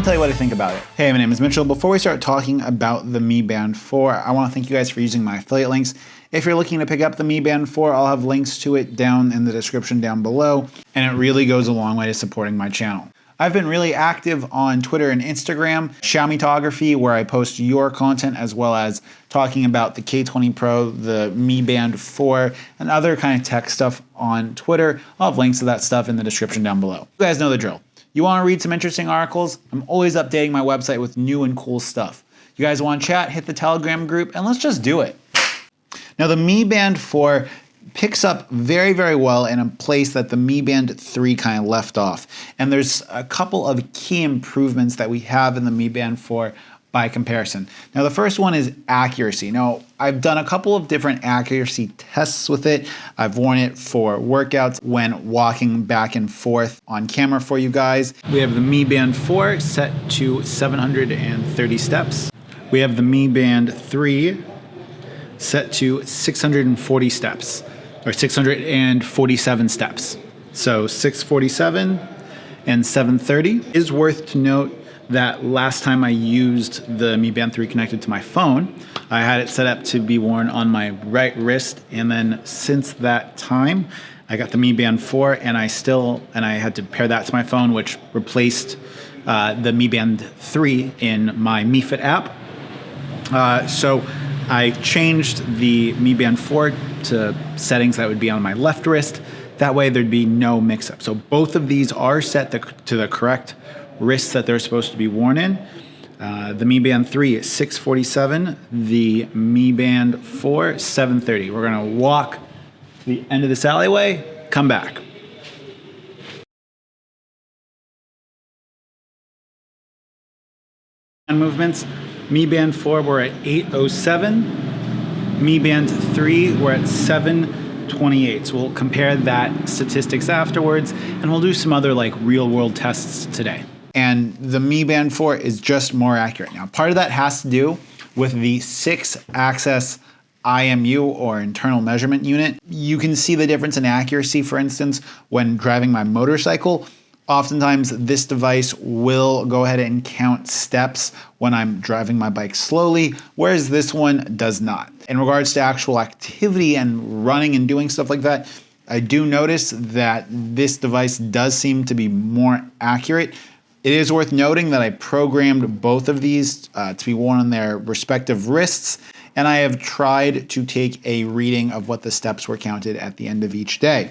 me tell you what I think about it. Hey, my name is Mitchell. Before we start talking about the Mi Band 4, I want to thank you guys for using my affiliate links. If you're looking to pick up the Mi Band 4, I'll have links to it down in the description down below, and it really goes a long way to supporting my channel. I've been really active on Twitter and Instagram, XIAOMItography, where I post your content as well as talking about the K20 Pro, the Mi Band 4, and other kind of tech stuff on Twitter. I'll have links to that stuff in the description down below. You guys know the drill. You want to read some interesting articles? I'm always updating my website with new and cool stuff. You guys want to chat? Hit the Telegram group and let's just do it. Now the Mi Band 4 picks up very, very well in a place that the Mi Band 3 kind of left off. And there's a couple of key improvements that we have in the Mi Band 4 by comparison. Now the first one is accuracy. Now I've done a couple of different accuracy tests with it. I've worn it for workouts when walking back and forth on camera for you guys. We have the Mi Band 4 set to 730 steps. We have the Mi Band 3 set to 640 steps, or 647 steps. So 647 and 730. It is worth to note that last time I used the Mi Band 3 connected to my phone, I had it set up to be worn on my right wrist, and then since that time, I got the Mi Band 4 and I had to pair that to my phone, which replaced the Mi Band 3 in my Mi Fit app. So I changed the Mi Band 4 to settings that would be on my left wrist. That way there'd be no mix-up. So both of these are set to the correct wrists that they're supposed to be worn in. The Mi Band 3 is 647, the Mi Band 4, 730. We're gonna walk to the end of this alleyway, come back. Movements. Mi Band 4, we're at 807. Mi Band 3, we're at 728. So we'll compare that statistics afterwards, and we'll do some other like real world tests today. And the Mi Band 4 is just more accurate. Now, part of that has to do with the 6-axis IMU, or internal measurement unit. You can see the difference in accuracy, for instance, when driving my motorcycle. Oftentimes, this device will go ahead and count steps when I'm driving my bike slowly, whereas this one does not. In regards to actual activity and running and doing stuff like that, I do notice that this device does seem to be more accurate. It is worth noting that I programmed both of these to be worn on their respective wrists, and I have tried to take a reading of what the steps were counted at the end of each day.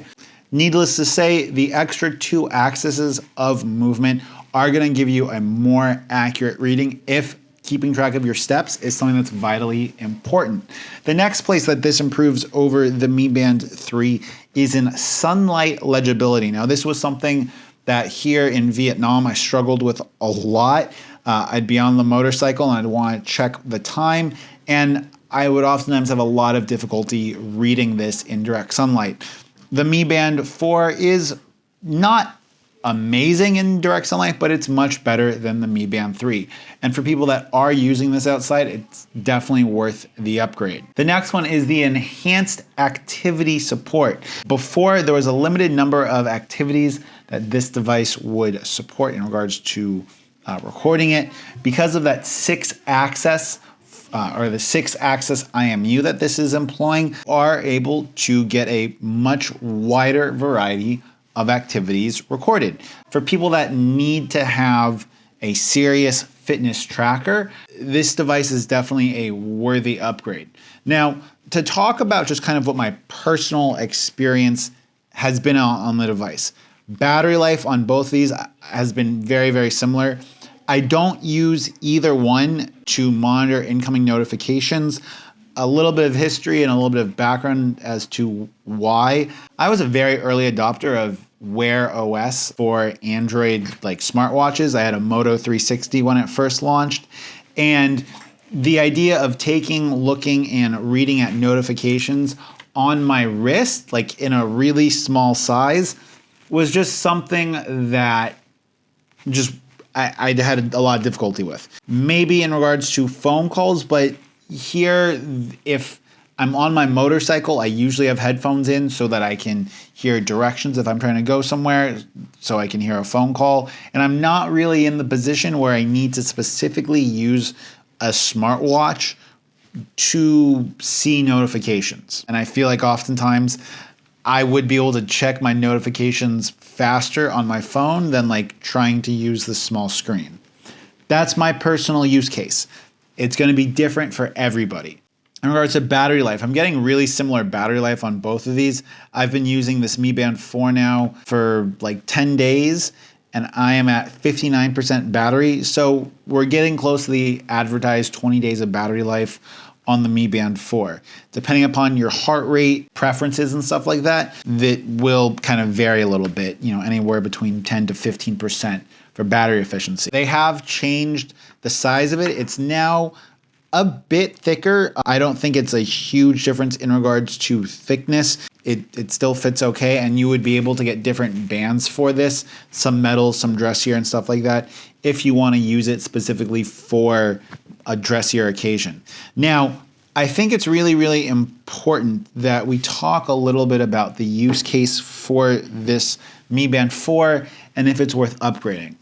Needless to say, the extra 2 axes of movement are going to give you a more accurate reading if keeping track of your steps is something that's vitally important. The next place that this improves over the Mi Band 3 is in sunlight legibility. Now, this was something that here in Vietnam I struggled with a lot. I'd be on the motorcycle and I'd want to check the time, and I would oftentimes have a lot of difficulty reading this in direct sunlight. The Mi Band 4 is not amazing in direct sunlight, but it's much better than the Mi Band 3. And for people that are using this outside, it's definitely worth the upgrade. The next one is the enhanced activity support. Before, there was a limited number of activities that this device would support in regards to recording it. Because of that 6-axis or the 6-axis IMU that this is employing, are able to get a much wider variety of activities recorded. For people that need to have a serious fitness tracker, this device is definitely a worthy upgrade. Now, to talk about just kind of what my personal experience has been on the device. Battery life on both of these has been very, very similar. I don't use either one to monitor incoming notifications. A little bit of history and a little bit of background as to why. I was a very early adopter of Wear OS for Android like smartwatches. I had a Moto 360 when it first launched, and the idea of looking and reading at notifications on my wrist, like in a really small size, was just something that I had a lot of difficulty with. Maybe in regards to phone calls, but here, if I'm on my motorcycle. I usually have headphones in so that I can hear directions if I'm trying to go somewhere, so I can hear a phone call. And I'm not really in the position where I need to specifically use a smartwatch to see notifications. And I feel like oftentimes I would be able to check my notifications faster on my phone than like trying to use the small screen. That's my personal use case. It's going to be different for everybody. In regards to battery life, I'm getting really similar battery life on both of these. I've been using this Mi Band 4 now for like 10 days, and I am at 59% battery. So we're getting close to the advertised 20 days of battery life on the Mi Band 4. Depending upon your heart rate preferences and stuff like that, that will kind of vary a little bit, you know, anywhere between 10 to 15% for battery efficiency. They have changed the size of it. It's now a bit thicker. I don't think it's a huge difference in regards to thickness. It still fits okay, and you would be able to get different bands for this, some metal, some dressier and stuff like that, if you want to use it specifically for a dressier occasion. Now, I think it's really, really important that we talk a little bit about the use case for this Mi Band 4 and if it's worth upgrading.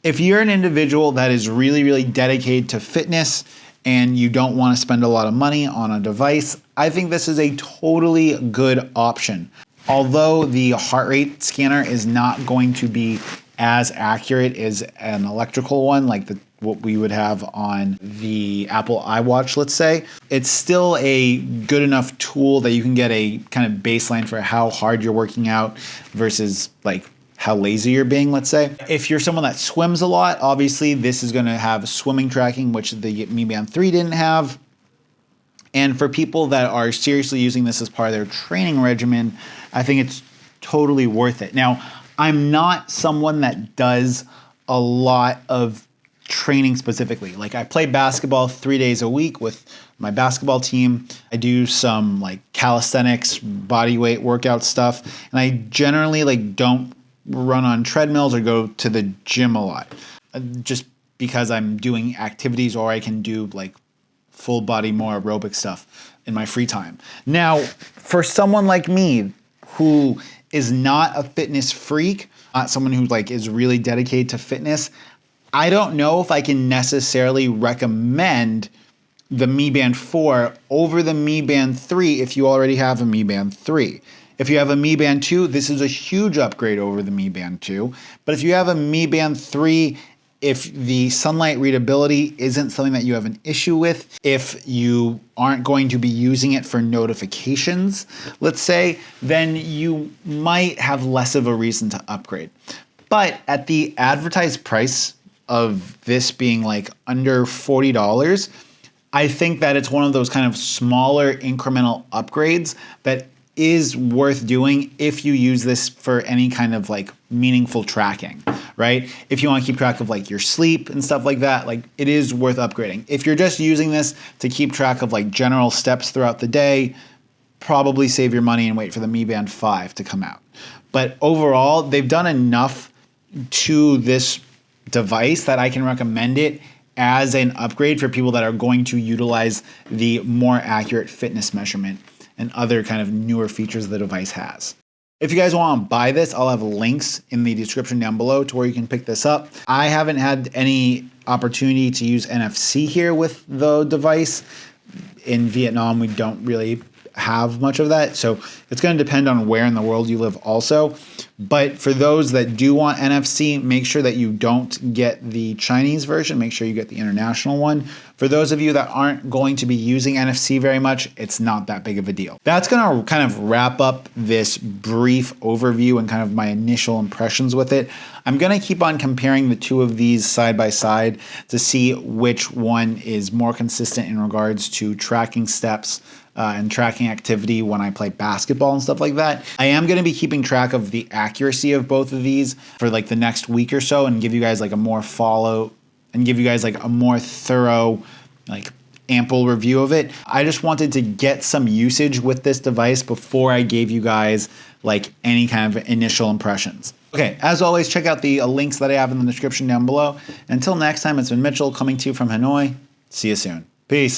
If you're an individual that is really, really dedicated to fitness and you don't want to spend a lot of money on a device, I think this is a totally good option. Although the heart rate scanner is not going to be as accurate as an electrical one, like what we would have on the Apple iWatch, let's say, it's still a good enough tool that you can get a kind of baseline for how hard you're working out versus like how lazy you're being, let's say. If you're someone that swims a lot, obviously this is going to have swimming tracking, which the Mi Band 3 didn't have. And for people that are seriously using this as part of their training regimen, I think it's totally worth it. Now, I'm not someone that does a lot of training specifically. Like, I play basketball 3 days a week with my basketball team. I do some like calisthenics, body weight workout stuff, and I generally like don't run on treadmills or go to the gym a lot, just because I'm doing activities, or I can do like full body, more aerobic stuff in my free time. Now, for someone like me who is not a fitness freak, not someone who like is really dedicated to fitness, I don't know if I can necessarily recommend the Mi Band 4 over the Mi Band 3 if you already have a Mi Band 3. If you have a Mi Band 2, this is a huge upgrade over the Mi Band 2. But if you have a Mi Band 3, if the sunlight readability isn't something that you have an issue with, if you aren't going to be using it for notifications, let's say, then you might have less of a reason to upgrade. But at the advertised price of this being like under $40, I think that it's one of those kind of smaller incremental upgrades that is worth doing if you use this for any kind of like meaningful tracking, right? If you want to keep track of like your sleep and stuff like that, like it is worth upgrading. If you're just using this to keep track of like general steps throughout the day, probably save your money and wait for the Mi Band 5 to come out. But overall, they've done enough to this device that I can recommend it as an upgrade for people that are going to utilize the more accurate fitness measurement and other kind of newer features the device has. If you guys want to buy this, I'll have links in the description down below to where you can pick this up. I haven't had any opportunity to use NFC here with the device. In Vietnam, we don't really have much of that, so it's going to depend on where in the world you live also. But for those that do want NFC, make sure that you don't get the Chinese version. Make sure you get the international one. For those of you that aren't going to be using NFC very much, it's not that big of a deal. That's going to kind of wrap up this brief overview and kind of my initial impressions with it. I'm going to keep on comparing the two of these side by side to see which one is more consistent in regards to tracking steps and tracking activity when I play basketball and stuff like that. I am going to be keeping track of the accuracy of both of these for like the next week or so and give you guys like a more thorough, like ample review of it. I just wanted to get some usage with this device before I gave you guys like any kind of initial impressions. Okay, as always, check out the links that I have in the description down below. Until next time, it's been Mitchell coming to you from Hanoi. See you soon. Peace.